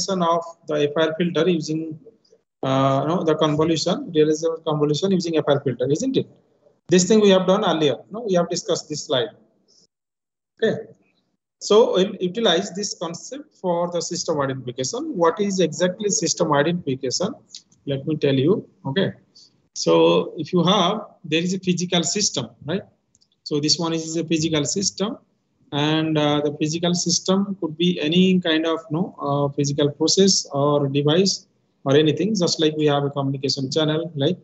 realization of the FIR filter using the convolution, realization of convolution using FIR filter, isn't it? This thing we have done earlier. No, we have discussed this slide. Okay. So we'll utilize this concept for the system identification. What is exactly system identification? Let me tell you. Okay. So if you have, there is a physical system, right? So this one is a physical system, and the physical system could be any kind of physical process or device or anything. Just like we have a communication channel, like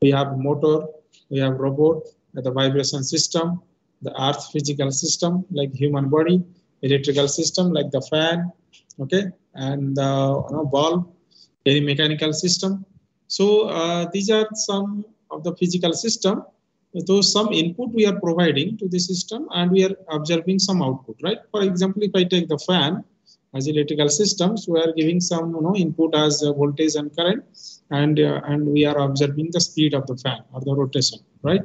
we have motor, we have robot, the vibration system, the earth physical system like human body, electrical system like the fan, okay, and the bulb, any mechanical system. So these are some of the physical system. So some input we are providing to the system and we are observing some output, right? For example, if I take the fan as electrical systems, we are giving some input as voltage and current, and we are observing the speed of the fan or the rotation, right?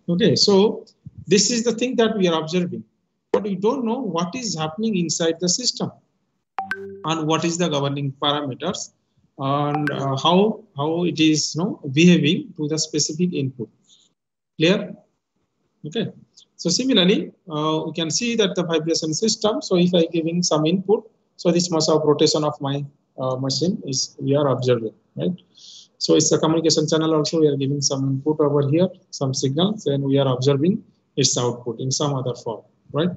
Okay, so this is the thing that we are observing, but we don't know what is happening inside the system and what is the governing parameters and how it is behaving to the specific input. Clear? Okay. So similarly, we can see that the vibration system. So if I giving some input, so this much of rotation of my machine is we are observing, right? So it's a communication channel. Also, we are giving some input over here, some signals, and we are observing its output in some other form, right?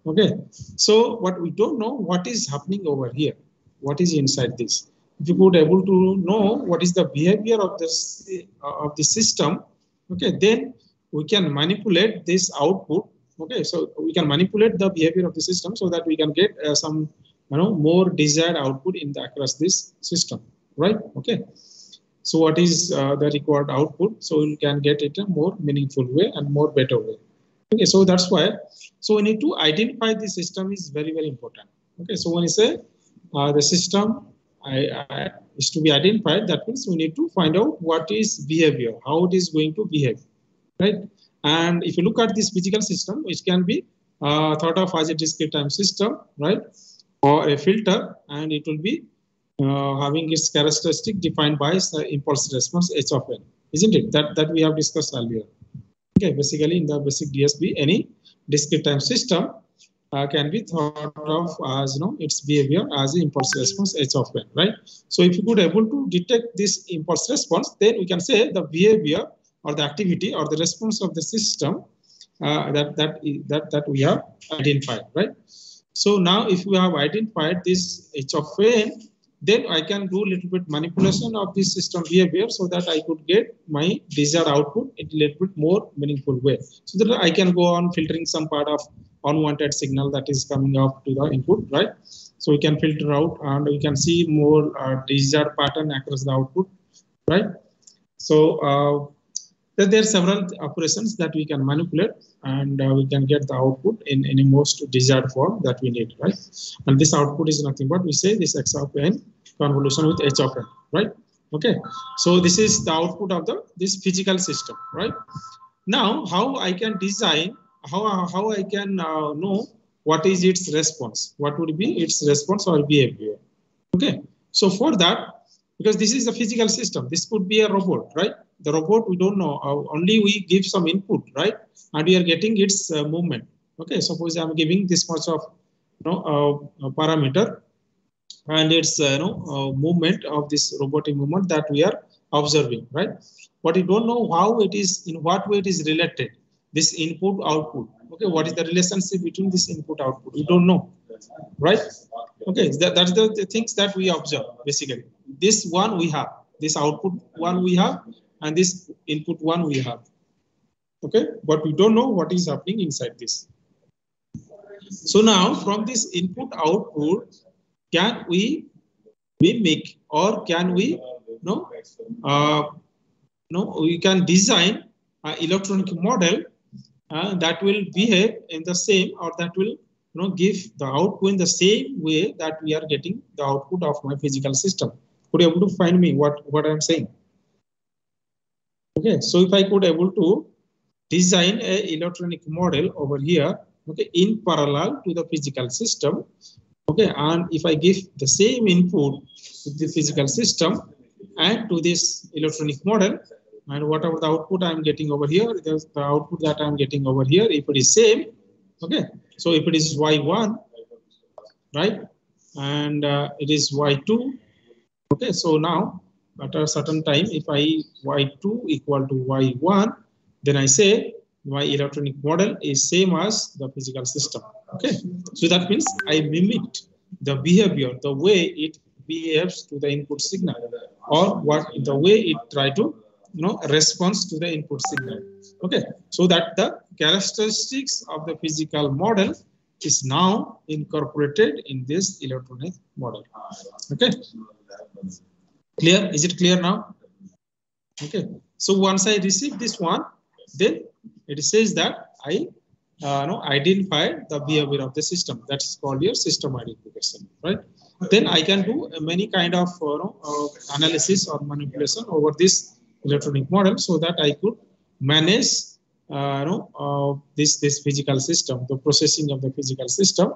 Okay. So what we don't know what is happening over here, what is inside this. If you could able to know what is the behavior of this of the system, okay, then we can manipulate this output. Okay, so we can manipulate the behavior of the system so that we can get some more desired output in the across this system, right? Okay, so what is the required output, so we can get it a more meaningful way and more better way. Okay, so that's why, so we need to identify the system is very, very important. Okay, so when you say the system is to be identified, that means we need to find out what is behavior, how it is going to behave, right? And if you look at this physical system, which can be thought of as a discrete time system, right, or a filter, and it will be having its characteristic defined by the impulse response h of n, isn't it? That we have discussed earlier. Okay, basically in the basic DSP, any discrete time system can be thought of as its behavior as an impulse response h of n, right? So if you could able to detect this impulse response, then we can say the behavior or the activity or the response of the system that we have identified, right? So now if we have identified this h of n, then I can do a little bit manipulation of this system behavior so that I could get my desired output in a little bit more meaningful way. So that I can go on filtering some part of unwanted signal that is coming up to the input, right? So we can filter out and we can see more desired pattern across the output, right? So there are several operations that we can manipulate and we can get the output in any most desired form that we need, right? And this output is nothing but we say this x of n convolution with h of n, right? Okay, so this is the output of this physical system, right? Now how I can design, how I can know what is its response, what would be its response or behavior. Okay, so for that, because this is a physical system, this could be a robot, right? The robot, we don't know, only we give some input, right? And we are getting its movement. Okay, suppose I'm giving this much of parameter and its movement of this robotic movement that we are observing, right? But we don't know how it is, in what way it is related, this input output. Okay, what is the relationship between this input output? We don't know, right? Okay, that's the things that we observe basically. This one we have, this output one we have, and this input one we have. Okay, but we don't know what is happening inside this. So now from this input output, can we mimic or can we we can design an electronic model that will behave in the same, or that will give the output in the same way that we are getting the output of my physical system. Could you able to find me what I'm saying? Okay, so if I could able to design a electronic model over here, okay, in parallel to the physical system, Okay, and if I give the same input to the physical system and to this electronic model, and whatever the output I'm getting over here, the output that I'm getting over here, if it is same, okay, so if it is y1, right, and it is y2, okay, so now at a certain time, if I y2 equal to y1, then I say my electronic model is same as the physical system. Okay, so that means I mimicked the behavior, the way it behaves to the input signal, or what the way it try to response to the input signal. Okay, so that the characteristics of the physical model is now incorporated in this electronic model. Okay, clear? Is it clear now? Okay, so once I receive this one, then it says that I identify the behavior of the system. That's called your system identification, right? Then I can do many kind of analysis or manipulation over this electronic model, so that I could manage this physical system, the processing of the physical system,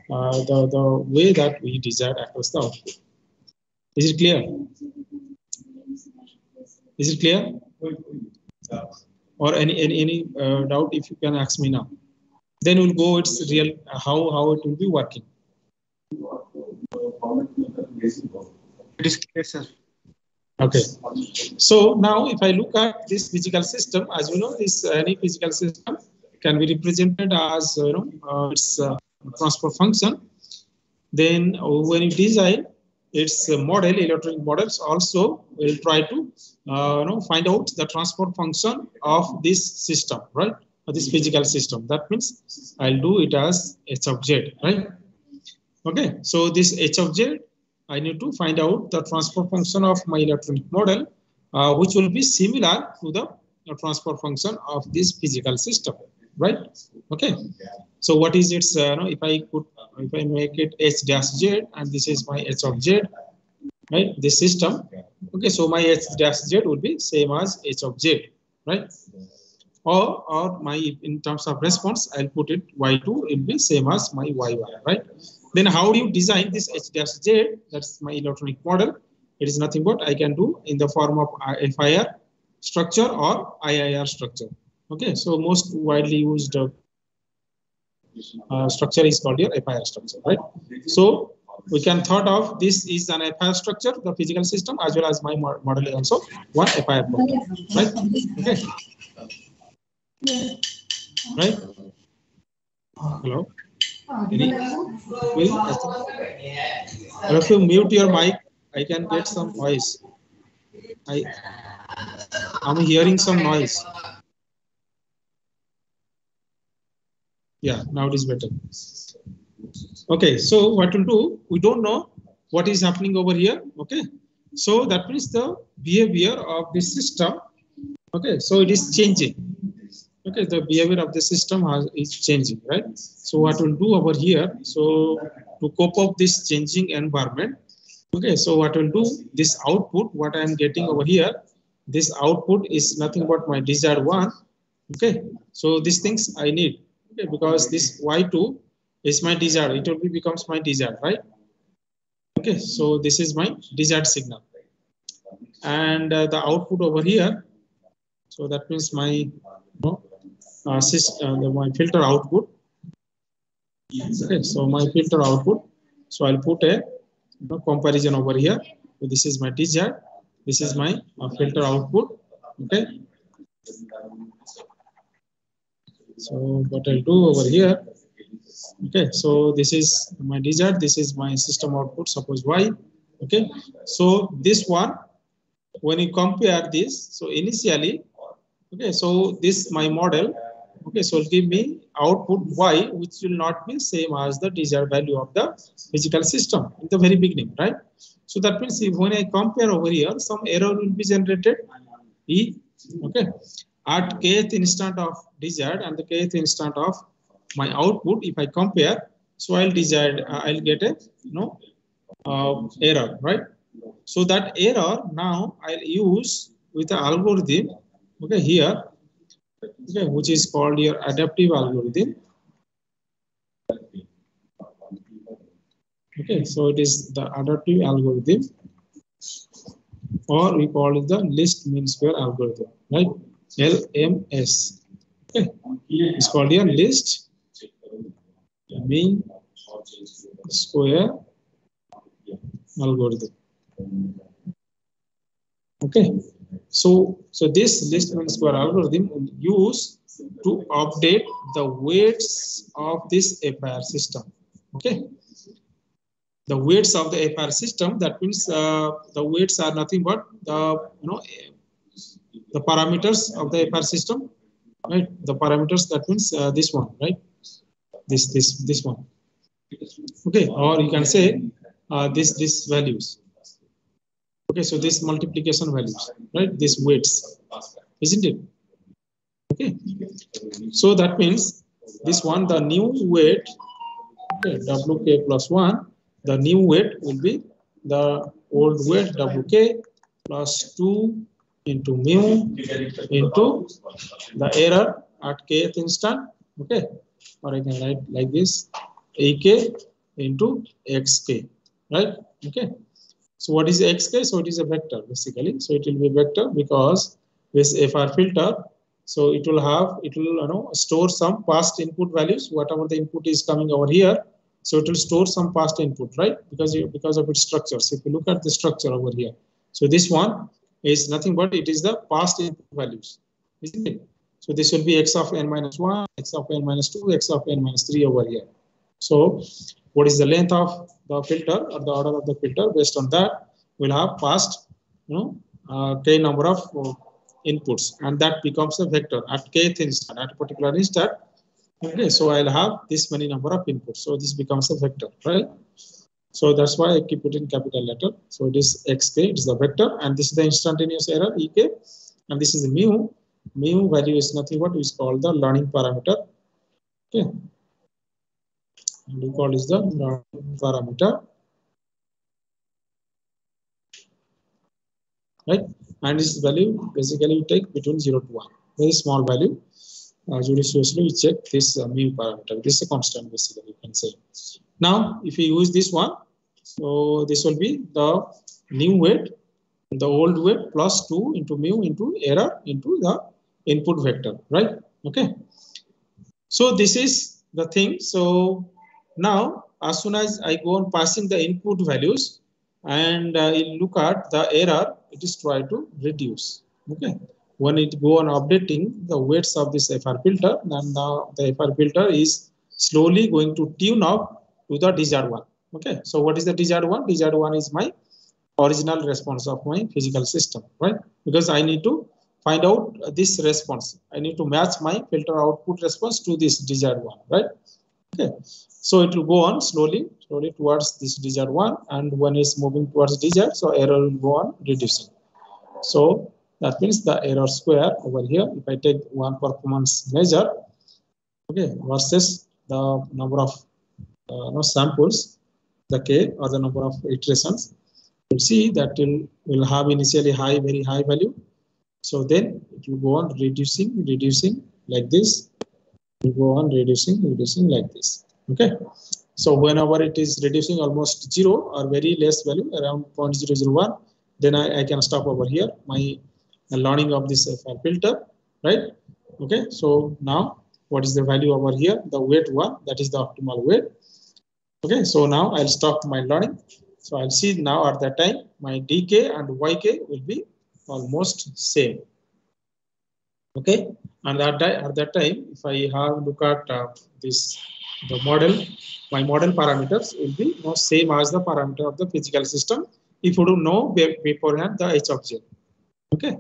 the way that we desire across the output. Is it clear? Is it clear? Or any doubt, if you can ask me now. Then we'll go it's real how it will be working. It is clear, sir. Okay. So now if I look at this physical system, as we know, this any physical system can be represented as its transfer function. Then when you design its model, electronic models also will try to find out the transfer function of this system, right? This physical system. That means I'll do it as h of z, right? Okay, so this h of z, I need to find out the transfer function of my electronic model, which will be similar to the transfer function of this physical system, right? Okay, so what is its if I make it h dash z, and this is my h of z, right? This system. Okay, so my h dash z will be same as h of z, right? Or my, in terms of response, I'll put it y2 will be same as my y1, right? Then how do you design this h dash z? That's my electronic model. It is nothing but I can do in the form of FIR structure or IIR structure. Okay, so most widely used structure is called your FIR structure, right? So we can thought of this is an FIR structure, the physical system, as well as my model is also one FIR block, right? Okay. Right? Hello? If you mute your mic, I can get some noise. I'm hearing some noise. Yeah, now it is better. Okay, so what to do? We don't know what is happening over here. Okay, so that means the behavior of the system. Okay, so it is changing. Okay, the behavior of the system is changing, right? So what we'll do over here, so to cope up this changing environment, okay, so what we'll do, this output, what I'm getting over here, this output is nothing but my desired one. Okay, so these things I need, okay, because this y2 is my desired, it will be becomes my desired, right? Okay, so this is my desired signal, and the output over here, so that means my my filter output. Okay, so my filter output. So I'll put a comparison over here. So this is my desired. This is my filter output. Okay. So what I'll do over here. Okay, so this is my desired. This is my system output. Suppose y. Okay. So this one, when you compare this, so initially, okay, so this my model. Okay, so give me output y, which will not be same as the desired value of the physical system in the very beginning, right? So that means if when I compare over here, some error will be generated. Okay, at kth instant of desired and the kth instant of my output, if I compare, so I'll get a error, right? So that error now I'll use with the algorithm. Okay, here. Okay, which is called your adaptive algorithm. Okay, so it is the adaptive algorithm, or we call it the least mean square algorithm, right? LMS. Okay, it's called a least mean square algorithm. Okay, so this least mean square algorithm will use to update the weights of this FIR system. Okay, the weights of the FIR system, that means the weights are nothing but the parameters of the FIR system, right? The parameters, that means this one, right? This one. Okay, or you can say this values. Okay, so this multiplication values, right? This weights, isn't it? Okay, so that means this one, the new weight, okay, WK plus 1, the new weight will be the old weight WK plus 2 into mu into the error at kth instant. Okay, or I can write like this, AK into XK, right? Okay, so what is XK? So it is a vector basically. So it will be a vector because this FR filter, so it will store some past input values, whatever the input is coming over here. So it will store some past input, right? Because of its structures. If you look at the structure over here, so this one is nothing but it is the past input values, isn't it? So this will be x of n minus 1, x of n minus 2, x of n minus 3 over here. So what is the length of the filter or the order of the filter? Based on that, we'll have past, k number of inputs, and that becomes a vector at kth instant, at a particular instant. Okay, so I'll have this many number of inputs. So this becomes a vector, right? So that's why I keep it in capital letter. So it is xk, it is the vector, and this is the instantaneous error ek, and this is the mu. Mu value is nothing but is called the learning parameter. Okay, and we call is the learning parameter, right? And this value basically we take between 0 to 1, very small value. Judiciously we check this mu parameter. This is a constant basically, you can say. Now if you use this one, so this will be the new weight, the old weight plus 2 into mu into error into the input vector, right? Okay, so this is the thing. So now as soon as I go on passing the input values and look at the error, it is try to reduce. Okay, when it go on updating the weights of this FR filter, then now the FR filter is slowly going to tune up to the desired one. Okay, so what is the desired one? Desired one is my original response of my physical system, right? Because I need to find out this response. I need to match my filter output response to this desired one, right? Okay, so it will go on slowly towards this desired one, and when it's moving towards desired, so error will go on reducing. So that means the error square over here, if I take one performance measure, okay, versus the number of samples, the k or the number of iterations, you'll see that it will have initially very high value. So then it will go on reducing like this. It will go on reducing like this. Okay. So whenever it is reducing almost 0 or very less value, around 0.001, then I can stop over here my learning of this FR filter, right? Okay. So now what is the value over here? The weight 1, that is the optimal weight. Okay. So now I'll stop my learning. So I'll see now at that time my dk and yk will be almost same. Okay, and at that time, if I have look at the model, my model parameters will be same as the parameter of the physical system. If you don't know beforehand the h of z, okay,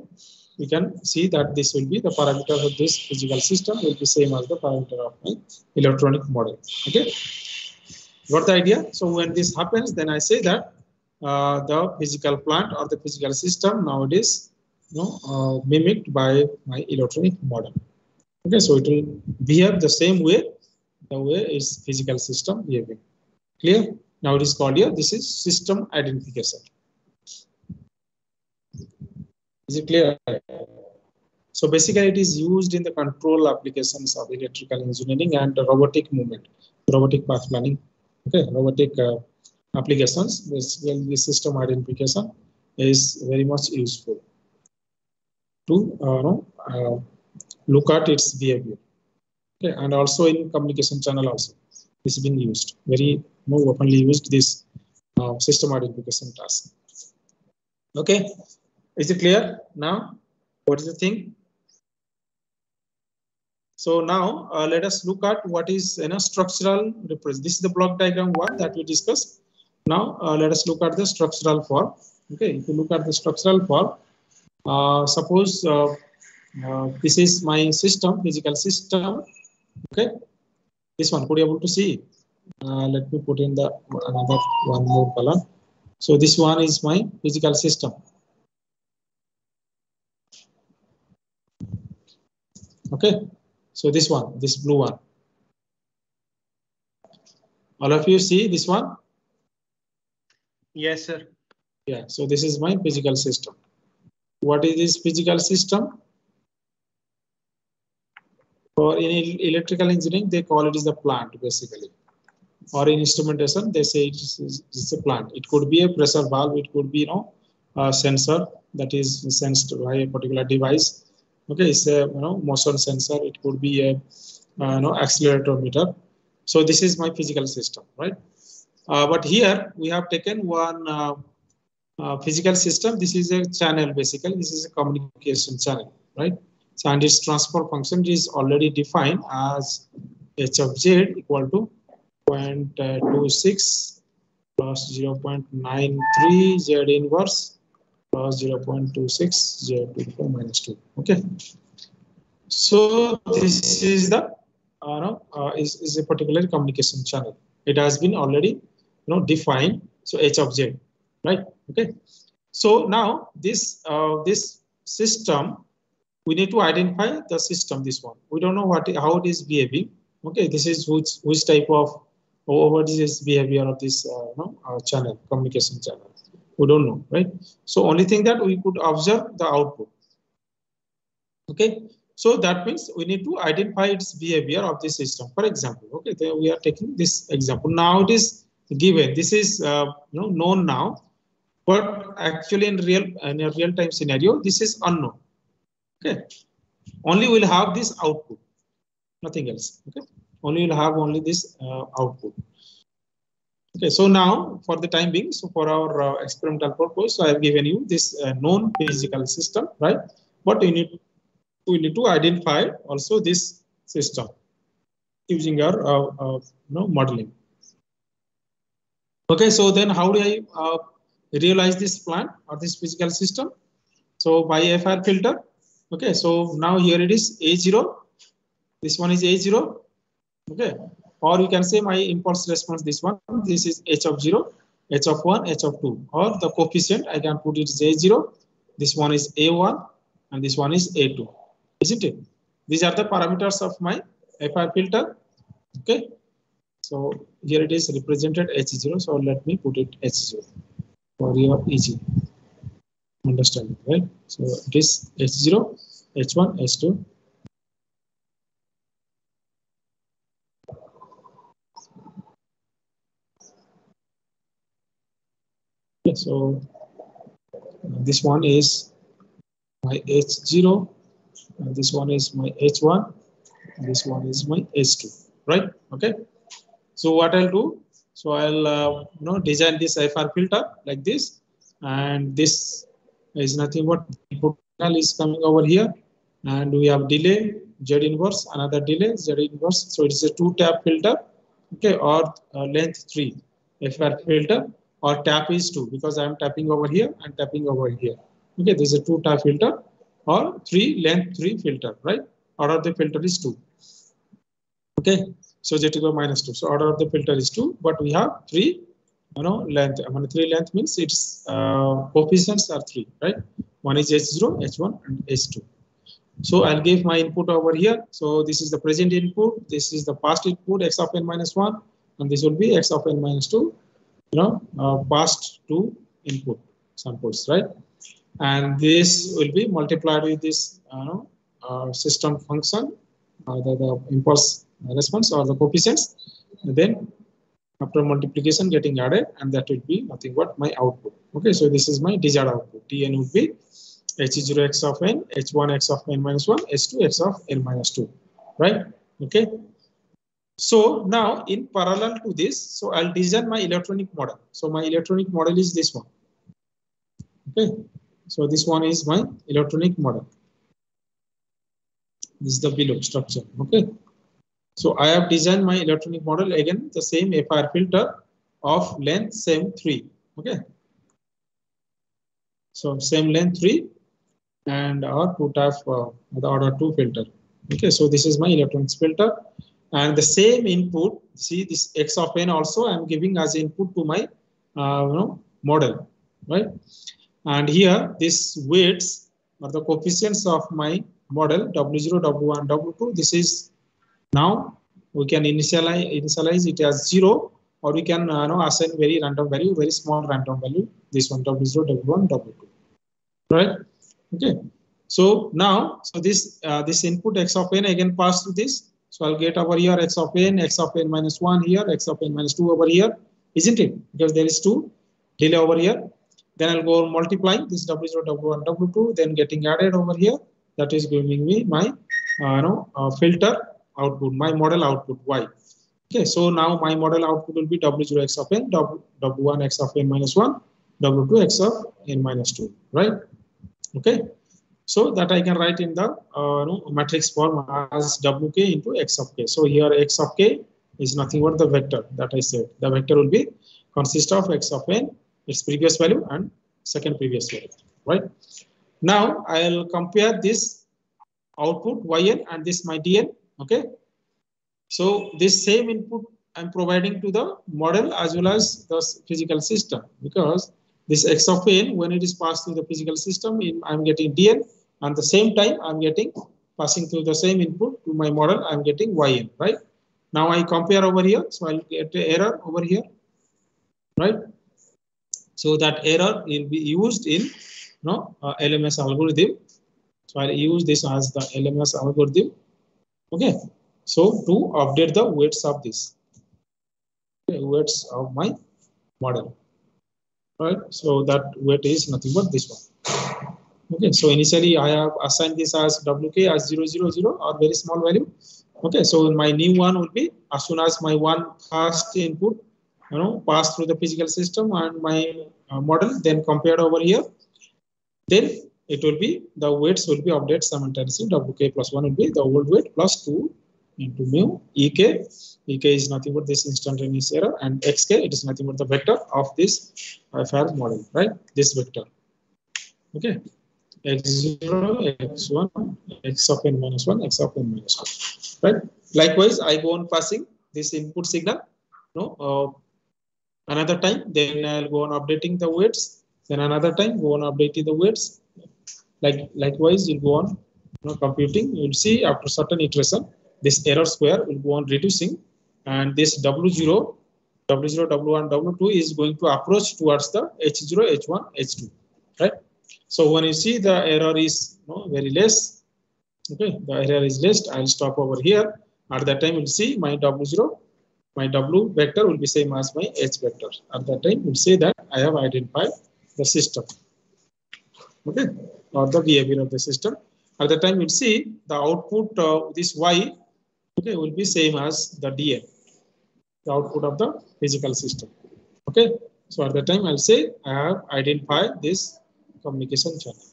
we can see that this will be the parameter of this physical system will be same as the parameter of my electronic model. Okay, got the idea? So when this happens, then I say that the physical plant or the physical system nowadays mimicked by my electronic model. Okay, so it will behave the same way, the way is physical system behaving. Clear? Now it is called here, this is system identification. Is it clear? So basically it is used in the control applications of electrical engineering and robotic movement, robotic path planning. Okay, robotic applications, basically system identification is very much useful to look at its behavior. Okay, and also in communication channel also this is being used, very more openly used, this system identification task. Okay, is it clear now? What is the thing? So now let us look at what is structural representation. This is the block diagram one that we discussed. Now let us look at the structural form. Okay, if you look at the structural form, suppose this is my system, physical system. Okay, this one, could you able to see? Let me put in the another one more color. So this one is my physical system. Okay, so this one, this blue one. All of you see this one? Yes, sir. Yeah, so this is my physical system. What is this physical system? Or in electrical engineering, they call it is the plant basically. Or in instrumentation, they say it's a plant. It could be a pressure valve, it could be a sensor that is sensed by a particular device. Okay, it's a motion sensor. It could be a accelerometer. So this is my physical system, right? But here we have taken one physical system. This is a channel basically. This is a communication channel, right? So and its transfer function is already defined as h of z equal to 0.26 plus 0.93 z inverse plus 0.26 z to the power minus 2. Okay. So this is the is a particular communication channel. It has been already defined. So h of z, right? Okay. So now this this system, we need to identify the system. This one, we don't know how it is behaving. Okay, this is which type of what is behavior of this channel, communication channel. We don't know, right? So only thing that we could observe the output. Okay, so that means we need to identify its behavior of the system. For example, okay, there we are taking this example. Now it is given. This is known now, but actually in a real time scenario, this is unknown. Okay, only we'll have this output, nothing else. Okay, only we'll have only this output. Okay, so now for the time being, so for our experimental purpose, so I have given you this known physical system, right? But we need to identify also this system using our modeling. Okay, so then how do I realize this plant or this physical system? So by FIR filter. Okay, so now here it is A0. This one is A0. Okay, or you can say my impulse response, this one, this is H of 0, H of 1, H of 2, or the coefficient, I can put it as A0. This one is A1 and this one is A2, isn't it? These are the parameters of my FIR filter. Okay, so here it is represented H0. So let me put it H0 for your easy understanding, right? So it is H0, H1, H2. Okay, so this one is my H0, and this one is my H1, and this one is my H2, right? Okay. So what I'll do, so I'll design this FIR filter like this, and this is nothing but input signal is coming over here, and we have delay Z inverse, another delay Z inverse. So it is a 2-tap filter, okay, or length 3 FIR filter, or tap is 2 because I am tapping over here and tapping over here. Okay, this is a 2-tap filter or 3 length 3 filter, right? Order of the filter is 2. Okay, so Z to the minus 2. So order of the filter is 2, but we have 3 length. I mean 3 length means its coefficients are 3, right? One is H0, H1, and H2. So I'll give my input over here. So this is the present input. This is the past input, x of n minus 1, and this will be x of n minus 2. Past 2 input samples, right? And this will be multiplied with this system function, the impulse response or the coefficients. And then After multiplication getting added, and that will be nothing but my output. Okay, so this is my desired output. Tn would be h0 x of n, h1 x of n minus 1, h2 x of n minus 2, right? Okay. So now in parallel to this, so I'll design my electronic model. So my electronic model is this one. Okay, so this one is my electronic model. This is the below structure. Okay, so I have designed my electronic model, again the same FIR filter of length same 3. Okay, so same length 3 and output of the order 2 filter. Okay, so this is my electronics filter, and the same input, see this x of n also I am giving as input to my model, right? And here this weights or the coefficients of my model w0, w1, w2. This is now we can initialize it as 0, or we can assign very random value, very small random value. This one w0, w1, w2, right? Okay. So now, so this input x of n again pass through this. So I'll get over here x of n minus 1 here, x of n minus 2 over here, isn't it? Because there is 2 delay over here. Then I'll go multiplying this w0, w1, w2, then getting added over here. That is giving me my filter output, my model output y. Okay, so now my model output will be w0 x of n, w1 x of n minus 1, w2 x of n minus 2, right? Okay, so that I can write in the matrix form as wk into x of k. So here x of k is nothing but the vector that I said. The vector will be consist of x of n, its previous value, and second previous value, right? Now I'll compare this output yn and this my dn. Okay, so this same input I'm providing to the model as well as the physical system, because this x of n, when it is passed through the physical system, I'm getting dn, and the same time I'm getting passing through the same input to my model, I'm getting yn, right? Now I compare over here, so I'll get an error over here, right? So that error will be used in LMS algorithm. So I'll use this as the LMS algorithm. Okay, so to update the weights of this, weights of my model, right? So that weight is nothing but this one. Okay, so initially I have assigned this as wk as 0, 0, 0, or very small value. Okay, so my new one will be as soon as my first input pass through the physical system and my model, then compared over here, then it will be the weights will be updated simultaneously. Wk plus 1 will be the old weight plus 2 into mu ek. Ek is nothing but this instantaneous error, and xk, it is nothing but the vector of this FIR model, right? This vector. Okay, x0, x1, x of n minus 1, x of n minus 1, right? Likewise, I go on passing this input signal, another time, then I'll go on updating the weights, then another time go on updating the weights. Likewise, you'll go on computing. You'll see after certain iteration, this error square will go on reducing, and this w0, w1, w2 is going to approach towards the h0, h1, h2, right? So when you see the error is very less, okay, the error is less, I'll stop over here. At that time, you'll see my w0, my w vector will be same as my h vector. At that time, we'll say that I have identified the system, okay, or the behavior of the system. At the time, we'll see the output of this y, okay, will be same as the dn, the output of the physical system. Okay, so at the time, I'll say I have identified this communication channel.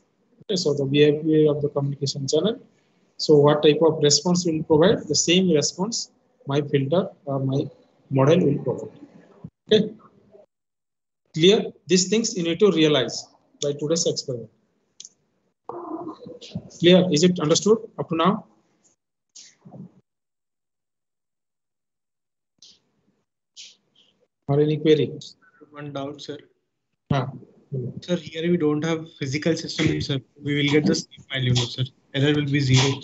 Okay, so the behavior of the communication channel. So what type of response will provide? The same response my filter or my model will provide. Okay, clear? These things you need to realize by today's experiment. Clear? Is it understood up to now? Or any query? One doubt, sir. Sir, here we don't have physical system, sir. We will get the same value, sir. Error will be 0.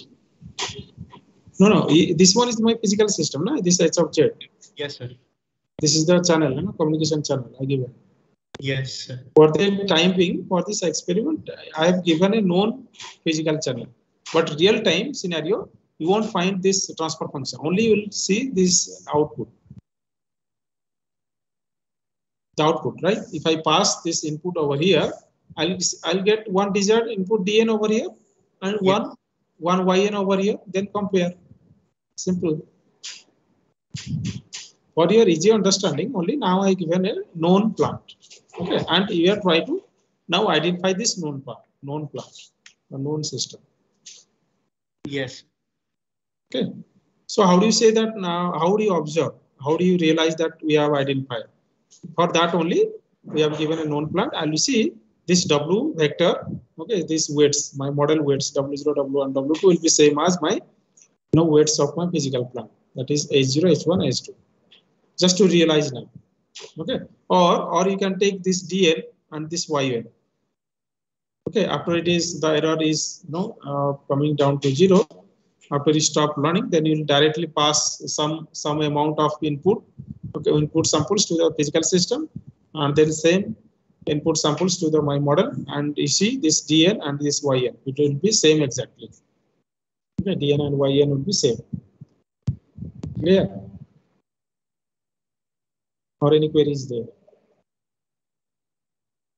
No. This one is my physical system, no? This H of Z. Yes, sir. This is the channel, no? Communication channel I given. Yes, sir. For the time being, for this experiment, I have given a known physical channel. But real time scenario, you won't find this transfer function. Only you will see this output. the output, right? If I pass this input over here, I'll get one desired input dn over here and one yn over here, then compare. Simple. For your easy understanding, only now I given a known plant. Okay, and you are trying to now identify this known plant, a known system. Yes. Okay. So how do you say that now? How do you observe? How do you realize that we have identified? For that only, we have given a known plant, and you see this W vector. Okay, these weights, my model weights W0, W1, W2 will be same as my weights of my physical plant. That is H0, H1, H2. Just to realize now. Okay, or you can take this DL and this YL. Okay, after it is the error is coming down to 0. After you stop learning, then you will directly pass some amount of input, okay, input samples to the physical system, and then same input samples to the my model, and you see this DN and this YN, it will be same exactly. Okay, DN and YN will be same. Clear? Or any queries there?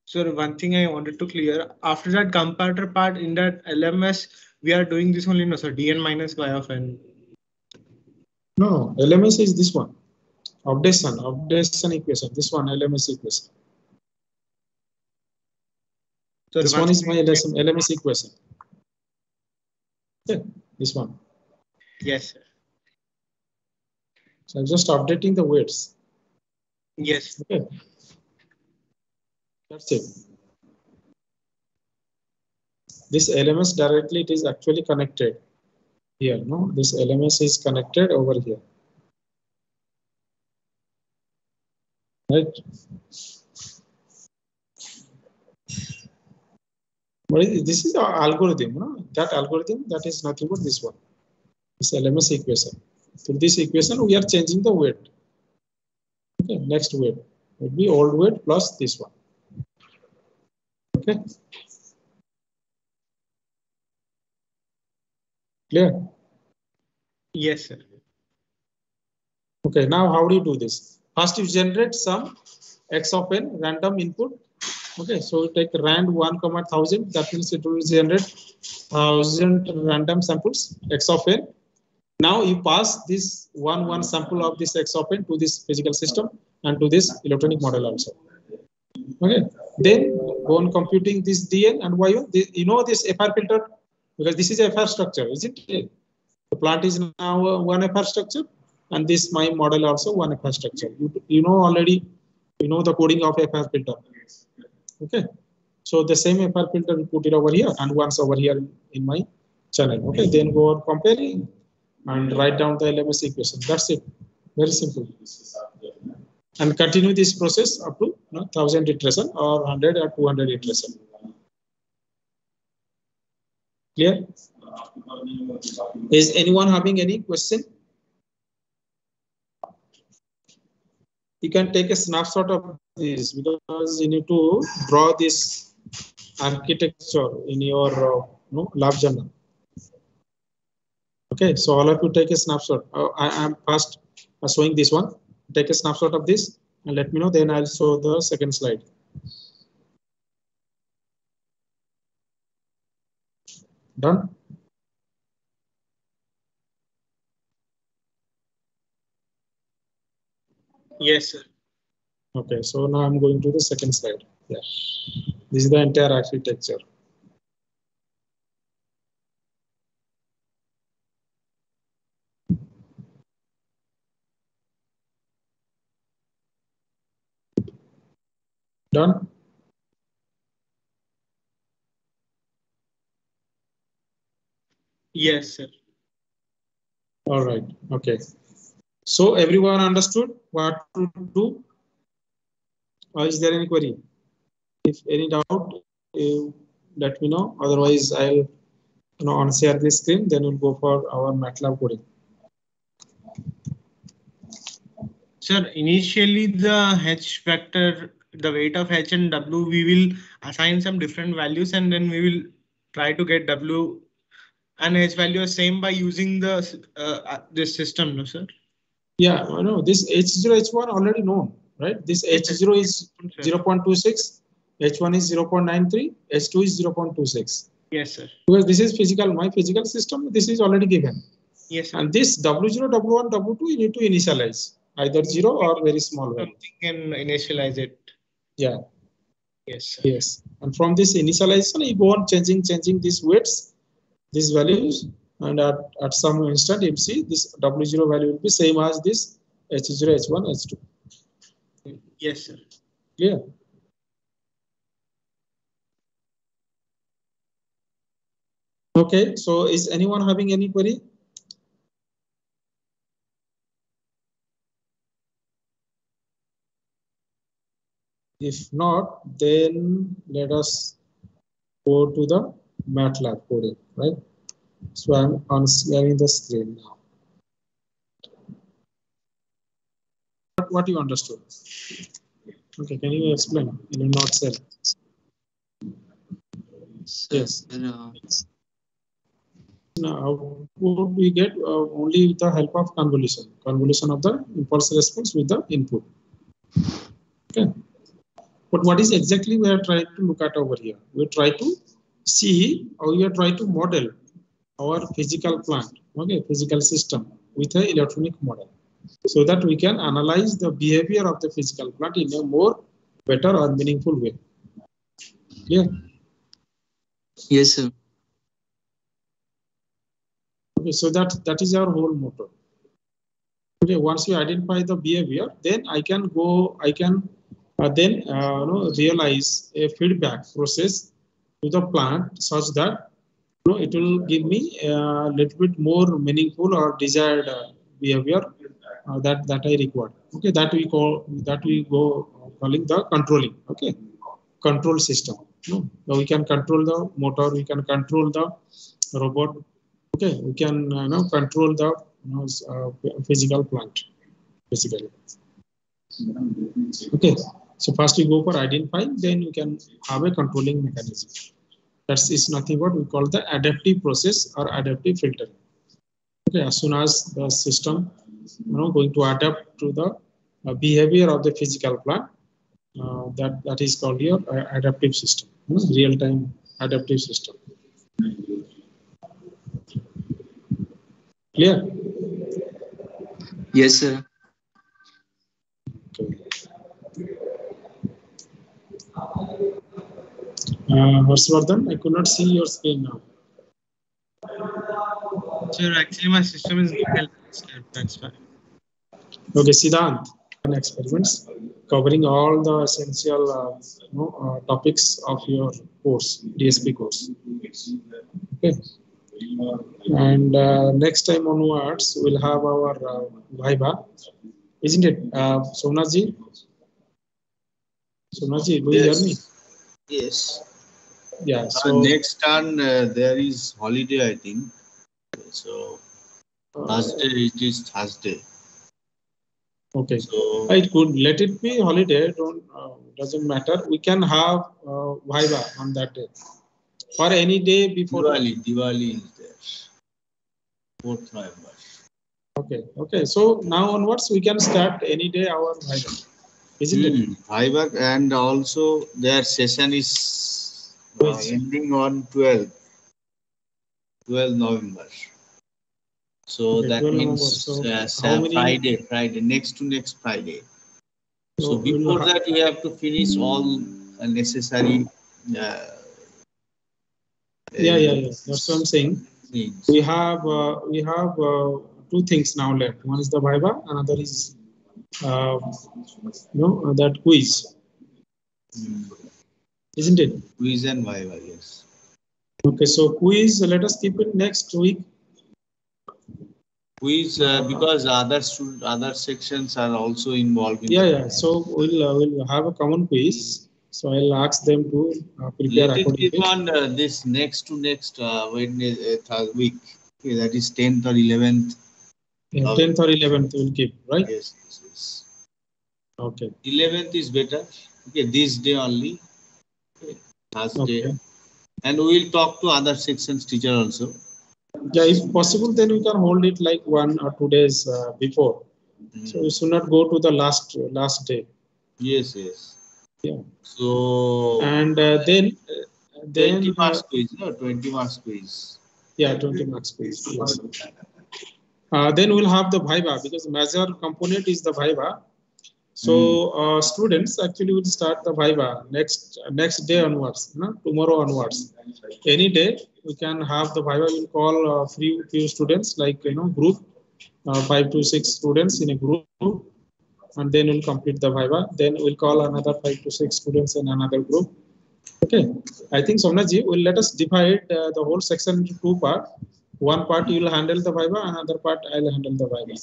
So one thing I wanted to clear, after that comparator part in that LMS, we are doing this only, no sir, dn minus y of n. No, LMS is this one. Updation equation. This one LMS equation. So this one is my LMS equation. Okay, this one. Yes, sir. So I'm just updating the weights. Yes. Okay. That's it. This LMS directly, it is actually connected here. No, this LMS is connected over here. Right. But this is our algorithm. No? That algorithm, that is nothing but this one. This LMS equation. Through this equation, we are changing the weight. Okay, next weight would be old weight plus this one. Okay. Clear? Yes, sir. Okay, now how do you do this? First, you generate some x of n random input. Okay, so take rand 1, 1000. That means it will generate 1000 random samples x of n. Now you pass this one sample of this x of n to this physical system and to this electronic model also. Okay, then go on computing this dn and yn. You know this FR filter, because this is a FR structure, isn't it? The plant is now one FR structure, and this my model also one FR structure. You know already, you know the coding of FR filter. Okay, so the same FR filter we put it over here and once over here in my channel. Okay, then go on comparing and write down the LMS equation. That's it. Very simple. And continue this process up to 1000 iteration or 100 or 200 iteration. Clear? Is anyone having any question? You can take a snapshot of this because you need to draw this architecture in your lab journal. Okay, so all of you take a snapshot. I am first showing this one. Take a snapshot of this and let me know. Then I'll show the second slide. Done? Yes, sir. Okay, so now I'm going to the second slide. Yeah, this is the entire architecture. Done? Yes, sir. All right. Okay. So everyone understood what to do? Or is there any query? If any doubt, let me know. Otherwise, I'll unshare this screen. Then we'll go for our MATLAB coding. Sir, initially the H vector, the weight of H and W, we will assign some different values and then we will try to get W and H value is same by using the this system, no sir? Yeah, no, this H0, H1 already known. right? This H0 is 0.26, H1 is 0.93, H2 is 0.26. Yes, sir. Because this is physical, my physical system, this is already given. Yes, sir. And this W0, W1, W2, you need to initialize either 0 or very small value. Something can initialize it. Yeah. Yes, sir. Yes. And from this initialization, you go on changing these weights, these values, and at some instant, you see this W0 value will be same as this H0, H1, H2. Yes, sir. Yeah. Okay. So is anyone having any query? If not, then let us go to the MATLAB coding, right? So I'm on sharing the screen now. What you understood? Okay, can you explain in a nutshell? Yes. Now, how would we get only with the help of convolution of the impulse response with the input? Okay. But what is exactly we are trying to look at over here? We try to see how we are trying to model our physical plant, okay, physical system with an electronic model, so that we can analyze the behavior of the physical plant in a more better or meaningful way. Yeah. Yes, sir. Okay, so that is our whole motto. Okay, once you identify the behavior, then I can realize a feedback process to the plant such that it will give me a little bit more meaningful or desired behavior that I require. Okay, that we go calling the controlling. Okay, control system. No, we can control the motor, we can control the robot. Okay, we can control the physical plant basically. Okay, so first we go for identifying, then you can have a controlling mechanism. That is nothing but we call the adaptive process or adaptive filtering. Okay, as soon as the system going to adapt to the behavior of the physical plant, that is called your adaptive system, real-time adaptive system. Clear? Yes, sir. Okay. Harshvardhan, I could not see your screen now. Sir, actually my system is Google. That's why. Okay, Siddhant, experiments covering all the essential topics of your course, DSP course. Okay. And next time onwards, we'll have our Viva, isn't it? Sonaji? Sonaji, do you hear me? Yes. Yeah. So next turn there is holiday, I think. So Thursday, it is Thursday. Okay. So it could let it be holiday. Doesn't matter. We can have Viva on that day, or any day before. Diwali is there. 4th November. Okay. Okay. So now onwards, we can start any day our Viva. Isn't it? Viva, and also their session is ending on 12th November. So Okay, that means Friday, next to next Friday. So before that, we have to finish all necessary. That's what I'm saying. Things. We have two things now left. One is the Viva, another is that quiz. Isn't it? Quiz and Viva, yes. Okay, so quiz, let us keep it next week. Quiz because other sections are also involved in So we'll have a common quiz. So I'll ask them to prepare accordingly. Keep on this next Wednesday week. Okay, that is 10th or 11th. Yeah, 10th or 11th we'll keep, right? Yes. Okay. 11th is better. Okay, this day only. Okay, Thursday. Okay. And we will talk to other sections teacher also. Yeah, if possible, then we can hold it like 1 or 2 days before. So we should not go to the last day. Yes, yes. Yeah. So And then 20 marks quiz, no? 20 marks quiz. Yeah, 20 marks quiz. Yes. Then we'll have the Viva, because major component is the Viva. So students actually will start the Viva next day onwards, tomorrow onwards. Any day we can have the Viva. We'll call few students, like group, 5 to 6 students in a group, and then we'll complete the Viva. Then we'll call another 5 to 6 students in another group. Okay, I think Somnathji will let us divide the whole section into two parts. One part you will handle the Viva, another part I will handle the Viva.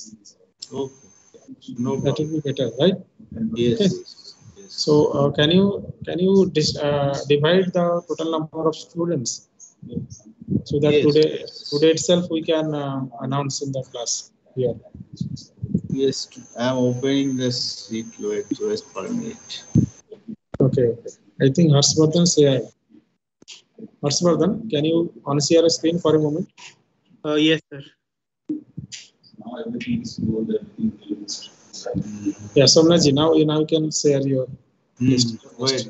Okay. No problem. That will be better, right? Yes. Okay. Yes. So can you divide the total number of students, so that today itself we can announce in the class here. Yes, I am opening this sheet. Wait for a minute. Okay. I think Harshvardhan say. Harshvardhan, can you unshare a screen for a moment? Yes, sir. Yeah, Somnathji, now you can share your list. Wait.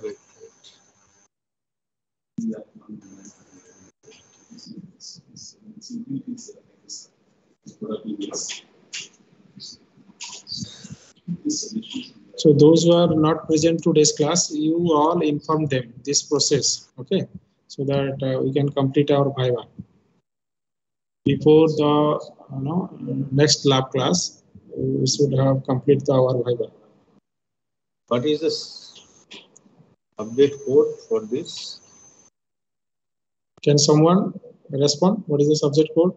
So those who are not present today's class, you all inform them this process, okay? So that we can complete our Viva. Before the next lab class, we should have completed our Viva. What is this update code for this? Can someone respond? What is the subject code?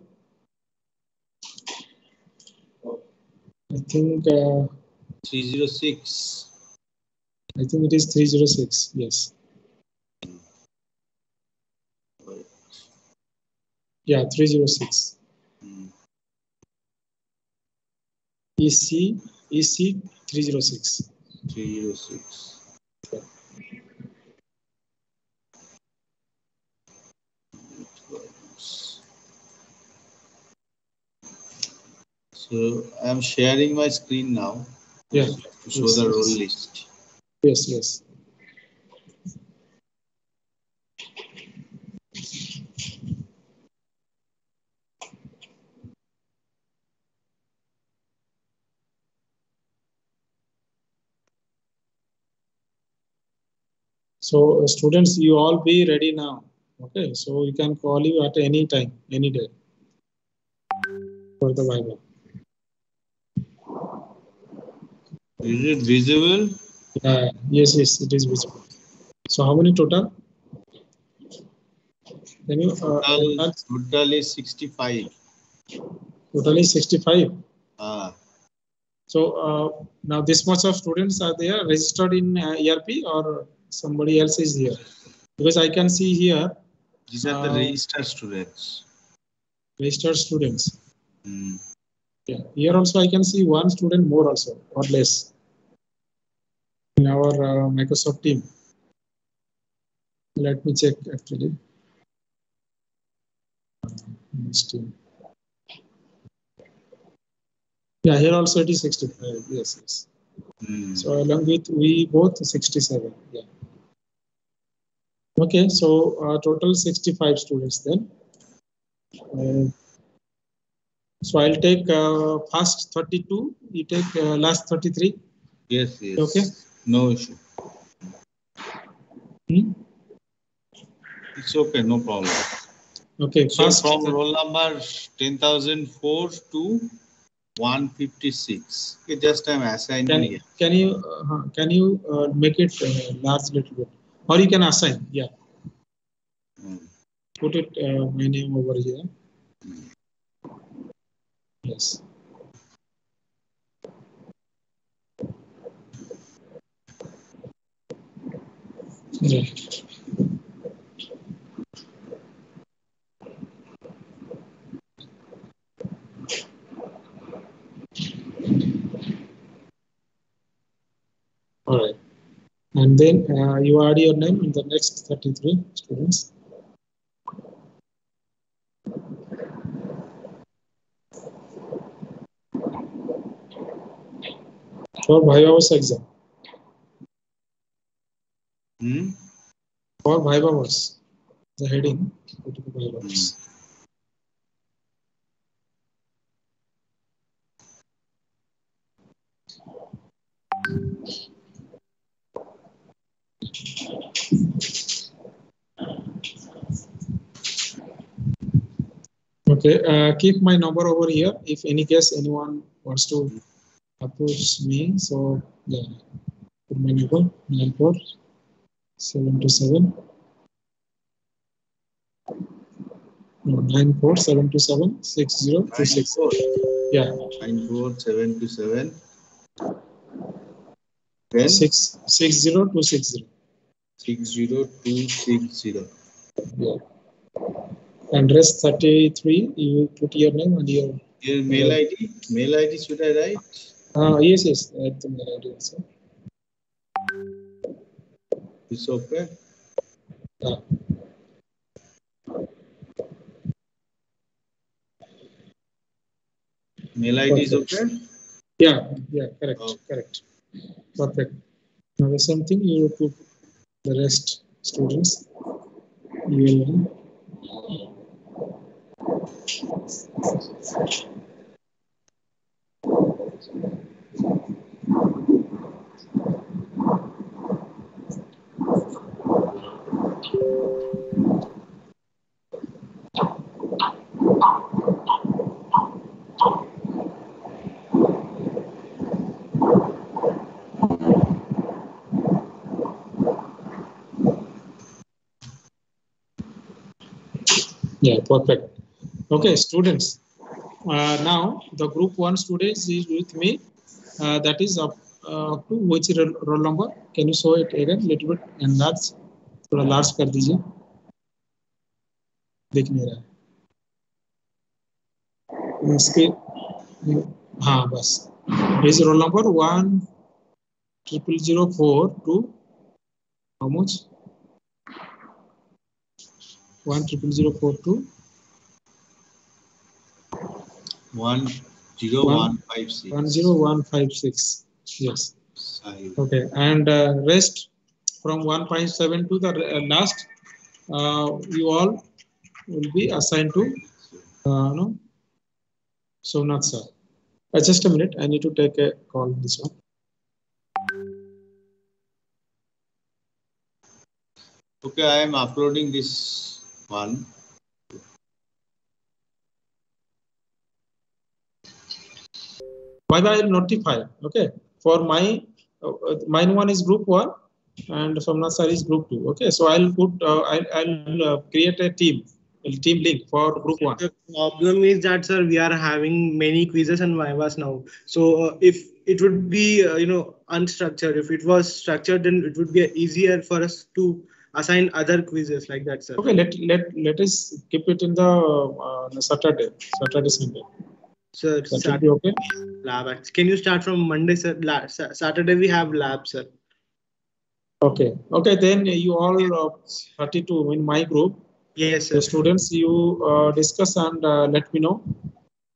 I think 306. I think it is 306. Yes. Yeah, 306. EC 306. 306. So I am sharing my screen now. Yeah. To show the roll list. Yes. So students, you all be ready now. Okay, so we can call you at any time, any day for the Viva. Is it visible? Yes, it is visible. So how many total? Can you total is 65. Total is 65. So now this much of students are there registered in ERP, or somebody else is here? Because I can see here. These are the registered students. Registered students. Yeah. Here also I can see one student more also, or less, in our Microsoft team. Let me check actually. Yeah, here also it is 65. Yes. So along with we both 67. Yeah. Okay, so total 65 students then. So I'll take first 32. You take last 33. Yes. Okay. No issue. It's okay, no problem. Okay. So from roll number 10,004 to 156. Okay, just I'm assigning here. Can you make it large little bit, or you can assign? Yeah. Put it my name over here. Yes. Yeah. All right. And then you add your name in the next 33 students. For Viva's exam. For Viva was the heading. Go to the Viva was. Okay, keep my number over here. If any case anyone wants to approach me, so yeah, put my number 94727. No, 94727 6026. Yeah. 94727. 60260. 60260. Yeah. And rest 33, you put your name and your mail ID. Mail ID should I write? Yes, at the mail ID also. It's okay. Yeah. Mail ID is okay? Yeah, correct, Okay. correct. Perfect. Now the same thing you put the rest students. You will Yeah, perfect. Okay, students. Now the group 1 students is with me. That is up to which roll number? Can you show it again a little bit and large? थोड़ा large कर दीजिए. दिख नहीं रहा. इसके हाँ बस. Is roll number 10004 to how much? 10004 to 10156. 10156. Yes. Okay, and rest from 1.7 to the last, you all will be assigned to no. Somnath sir. Just a minute, I need to take a call on this one. Okay, I am uploading this one. I will notify. Okay, for mine one is group 1 and Somnath sir is group 2. Okay, so I'll put I'll create a team link for group 1. The problem is that, sir, we are having many quizzes and vivas now. So if it would be unstructured, if it was structured, then it would be easier for us to assign other quizzes like that, sir. Okay, let us keep it in the Saturday Sunday. Sir, that will be okay. Lab. Can you start from Monday, sir? Saturday we have lab, sir. Okay, then you all 32 in my group. Yes, sir. The students, you discuss and let me know.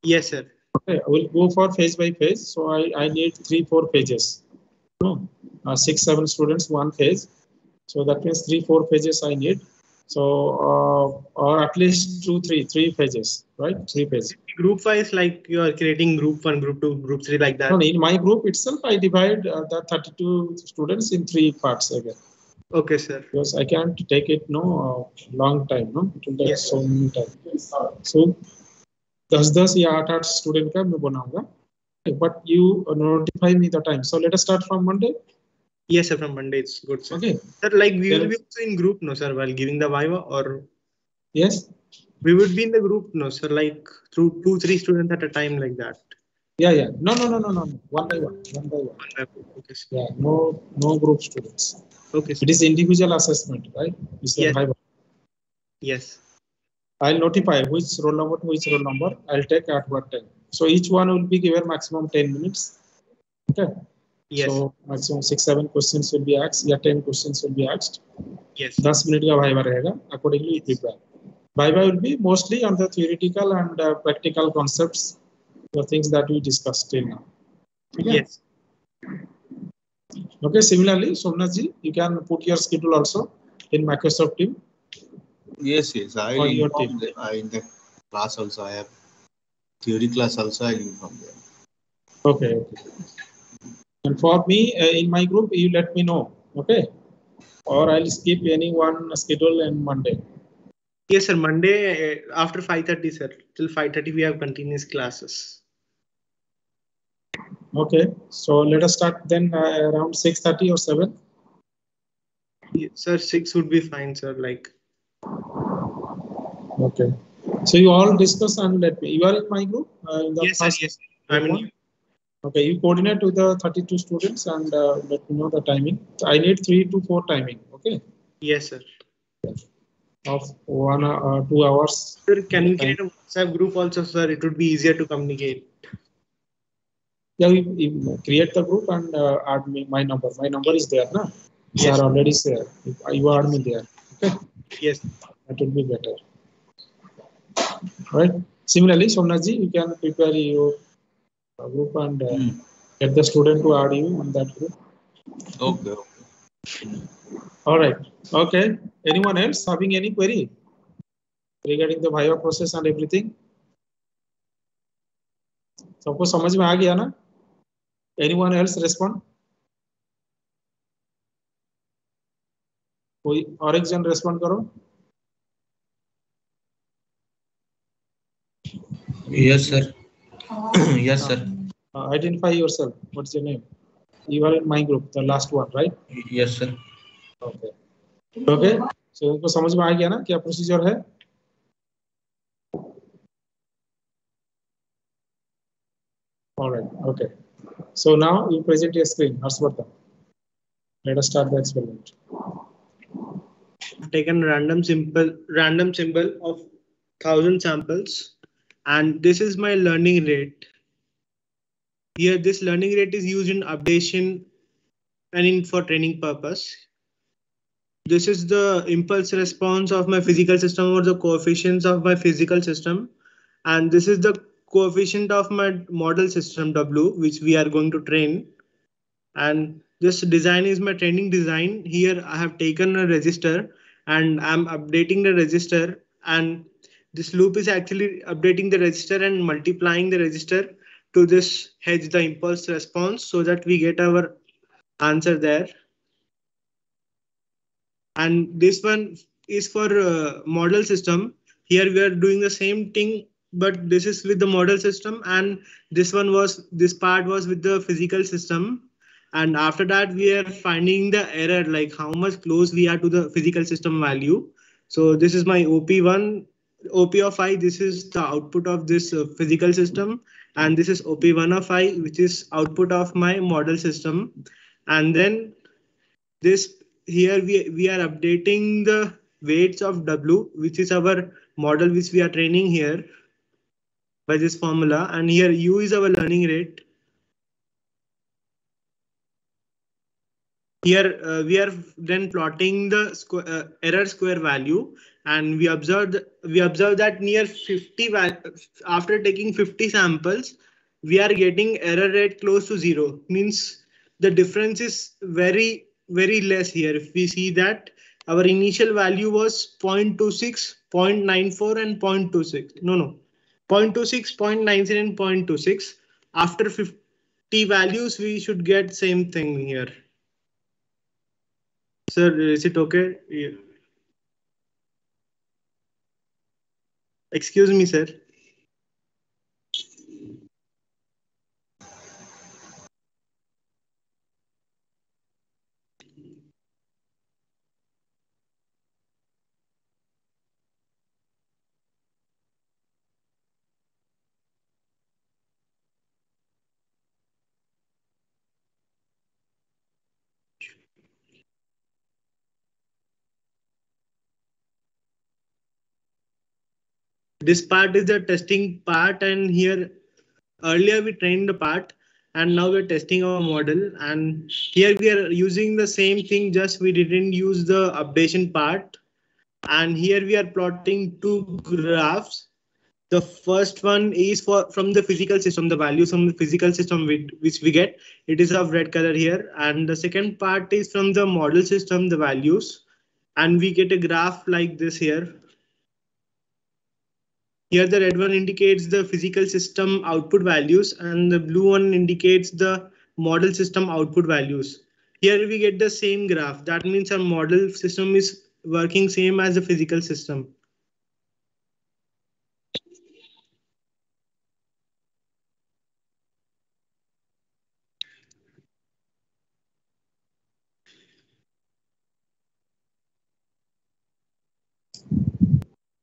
Yes, sir. Okay, I will go for phase by phase. So I need 3-4 pages. No, 6-7 students, 1 phase. So that means 3-4 pages I need. So or at least 3 pages, right? 3 pages. Group 5 is like you are creating group 1, group 2, group 3 like that. No, in my group itself, I divide the 32 students in 3 parts again. Okay, sir. Because I can't take it long time. No, it will take so many time. So 10 या 8 student का मैं बनाऊंगा. But you notify me the time. So let us start from Monday. Yes, sir. From Monday, it's good, sir. Okay. Sir, like we will be also in group, no, sir, while giving the viva, or yes, we would be in the group, no, sir, like through 2-3 students at a time, like that. Yeah. No. One by one. Okay, sir. Yeah. No group students. Okay, sir. It is individual assessment, right? Yes. Yes. I'll notify which roll number. I'll take at what time. So each one will be given maximum 10 minutes. Okay. Yes. So maximum 6-7 questions will be asked. Yeah, 10 questions will be asked. Yes. 10 minutes का viva रहेगा. Accordingly, you prepare. Viva will be mostly on the theoretical and practical concepts, the things that we discussed till now. Okay? Yes. Okay, similarly, Somnathji, you can put your schedule also in Microsoft Team. Yes, yes, I will or your inform team. them. In the class also, I have theory class also, I will inform them. Okay, okay. And for me, in my group, you let me know, okay? Or I'll skip anyone schedule on Monday. Yes, sir. Monday after 5:30, sir. Till 5:30, we have continuous classes. Okay, so let us start then around 6:30 or 7. Yes, sir, 6 would be fine, sir. Like. Okay. So you all discuss and let me. You are in my group. In the Yes, sir. first Yes. I mean. Okay, you coordinate with the 32 students and let me know the timing. I need 3 to 4 timing. Okay. Yes, sir. Of 1 or 2 hours. Sir, can you create a WhatsApp group also, sir? It would be easier to communicate. Yeah, we create the group and add me my number. My number is there, na? Yes. Sir already there. You add me there. Okay. Yes. That will be better. Right. Similarly, Somnathji, you can prepare your group and get the student to add you in that group. Okay. All right. Okay. Anyone else having any query regarding the Viva process and everything? सबको समझ में आ गया ना? Anyone else respond? कोई और एक जन respond करो. Yes, sir. Yes, sir. Identify yourself. What's your name? You are in my group, the last one, right? Yes, sir. Okay. Okay. So इनको समझ में आ गया ना क्या प्रोसीजर है? All right. Okay. So now you present your screen, Harshvardhan. Let us start the experiment. I've taken random symbol of 1,000 samples, and this is my learning rate. Here, this learning rate is used in updation and for training purpose. This is the impulse response of my physical system or the coefficients of my physical system. And this is the coefficient of my model system W, which we are going to train. And this design is my training design. Here I have taken a register and I'm updating the register, and this loop is actually updating the register and multiplying the register to this hedge the impulse response so that we get our answer there. And this one is for model system. Here we are doing the same thing, but this is with the model system, and this part was with the physical system. And after that we are finding the error, like how much close we are to the physical system value. So this is my OP1, OP of I, this is the output of this physical system, and this is OP1 of I, which is output of my model system. And then this here we are updating the weights of W, which is our model which we are training here by this formula, and here U is our learning rate. Here we are then plotting the error square value, and we observe that near 50 after taking 50 samples, we are getting error rate close to 0. Means the difference is very less here. If we see that our initial value was 0.26, 0.94 and 0.26. No. 0.26, 0.97 and 0.26. After 50 values, we should get same thing here. Sir, is it okay? Yeah. Excuse me, sir. This part is the testing part, and here earlier we trained the part and now we're testing our model, and here we are using the same thing, just we didn't use the updation part. And here we are plotting two graphs. The first one is from the physical system, the values from the physical system which we get. It is of red color here. And the second part is from the model system, the values. And we get a graph like this here. Here the red one indicates the physical system output values and the blue one indicates the model system output values. Here we get the same graph. That means our model system is working same as the physical system.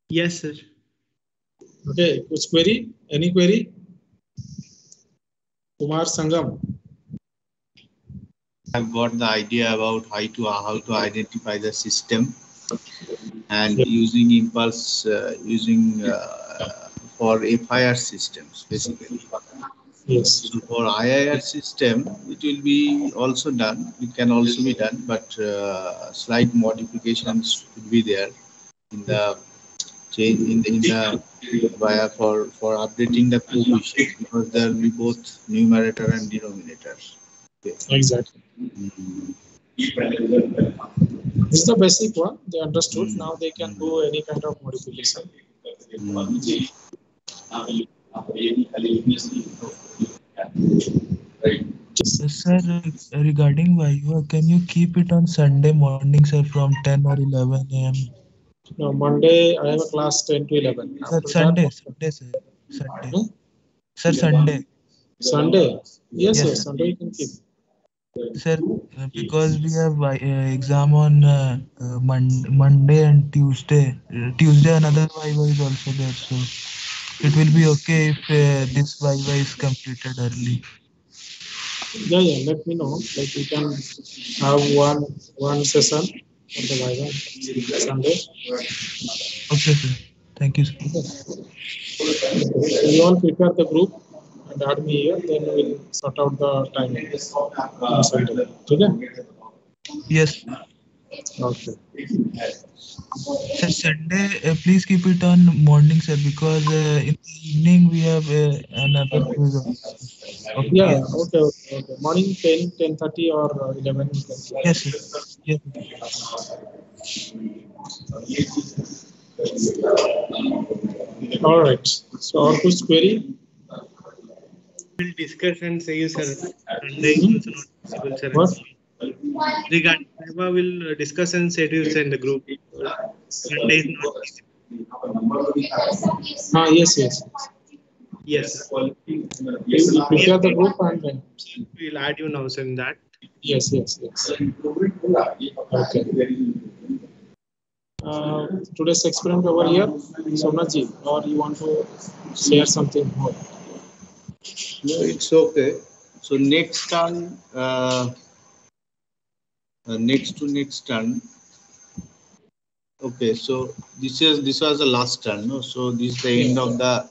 Yes, sir. Okay, which query? Any query? Kumar Sangam. I've got the idea about how to identify the system and using impulse for FIR systems basically. Yes. So for IIR system, it will be also done. It can also be done, but slight modifications will be there in the change in the via for updating the coefficient because there will be both numerator and denominator. Okay. Exactly. This is the basic one. They understood. Now they can do any kind of modification. Sir, regarding Viva, can you keep it on Sunday morning, sir, from 10 or 11 a.m.? No, Monday I have a class 10 to 11. Sir, Sunday, sir. Sunday. Hmm? Sir, Sunday. Sunday? Yes, Yes, yes, Sunday you can keep. Sir, because we have exam on Monday and Tuesday. Tuesday another Viva is also there, so it will be okay if this Viva is completed early. Yeah, let me know. Like we can have one session for the Viva Sunday. Okay, sir. Thank you, sir. So you all prepare the group and add me here. Then we'll sort out the timing on Sunday. Okay? Yes. Okay. Sir, Sunday, please keep it on morning, sir, because in the evening we have another quiz. Okay. Yeah, okay. Morning 10, 10:30 or 11. Yes, sir. Yes. All right. So our first query. We'll discuss and say you, sir. Sunday is also not possible, sir. What? Regarding Viva, we'll discuss and say to you, sir, in the group. Sunday is not possible. Yes. Yes. We prepare the group and then. We'll add you now, sir, in that. Yes. Okay. Today's experiment over here, Somnathji, or you want to share something more? No, it's okay. So next turn, next turn. Okay, so this was the last turn, no? So this is the end of the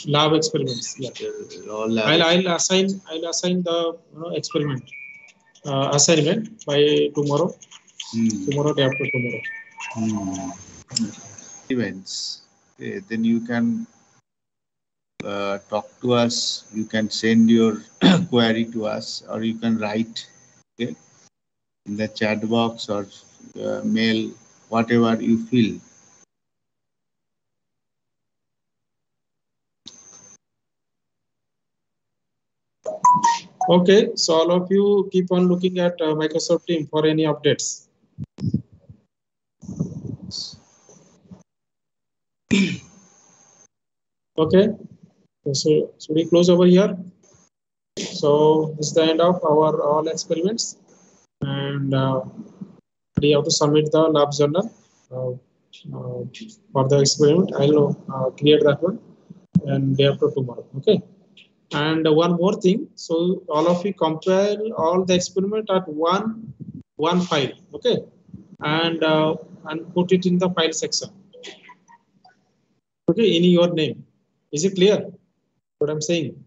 lab experiments. Yeah. I'll assign the experiment assignment by tomorrow. Tomorrow, day after tomorrow. Events. Okay, then you can talk to us. You can send your query to us, or you can write, okay, in the chat box or mail, whatever you feel. Okay, so all of you keep on looking at Microsoft Teams for any updates. Okay, so should we close over here? So this is the end of our all experiments, and we have to submit the lab journal for the experiment. I'll create that one and day after tomorrow. Okay. And one more thing, so all of you compile all the experiment at one file, okay, and put it in the file section, okay, in your name. Is it clear what I'm saying?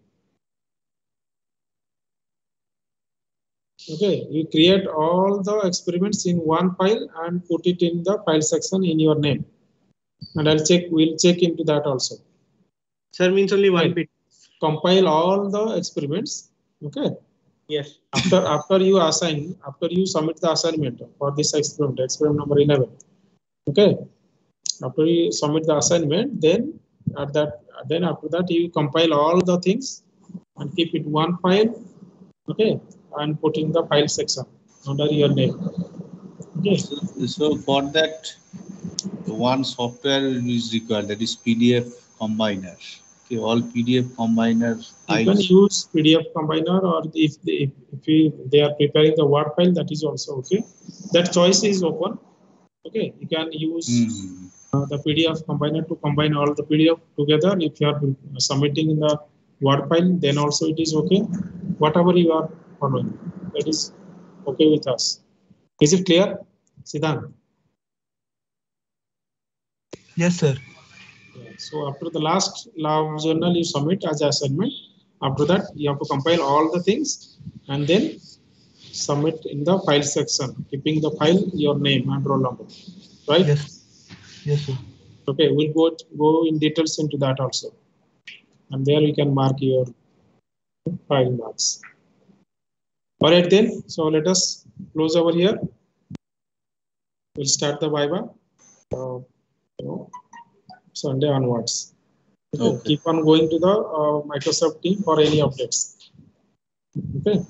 Okay, you create all the experiments in one file and put it in the file section in your name, and we'll check into that also. Sir, means only one Right. bit. Compile all the experiments. Okay. Yes. After you submit the assignment for this experiment number 11. Okay. After you submit the assignment, then after that you compile all the things and keep it one file. Okay, and put in the file section under your name. Okay. So for that, one software is required, that is PDF Combiner. Okay, all PDF Combiner You can use PDF Combiner, or if they are preparing the Word file, that is also okay. That choice is open. Okay, you can use the PDF Combiner to combine all the PDF together. If you are submitting in the Word file, then also it is okay. Whatever you are following, that is okay with us. Is it clear, Siddhant? Yes, sir. Yeah. So after the last law journal you submit as assignment, after that you have to compile all the things and then submit in the file section, keeping the file your name and roll number, right? Yes. Yes, sir. Okay, we'll go in details into that also, and there we can mark your file marks. All right then. So let us close over here. We'll start the Viva. Sunday onwards. Okay. Keep on going to the Microsoft team for any updates. Okay.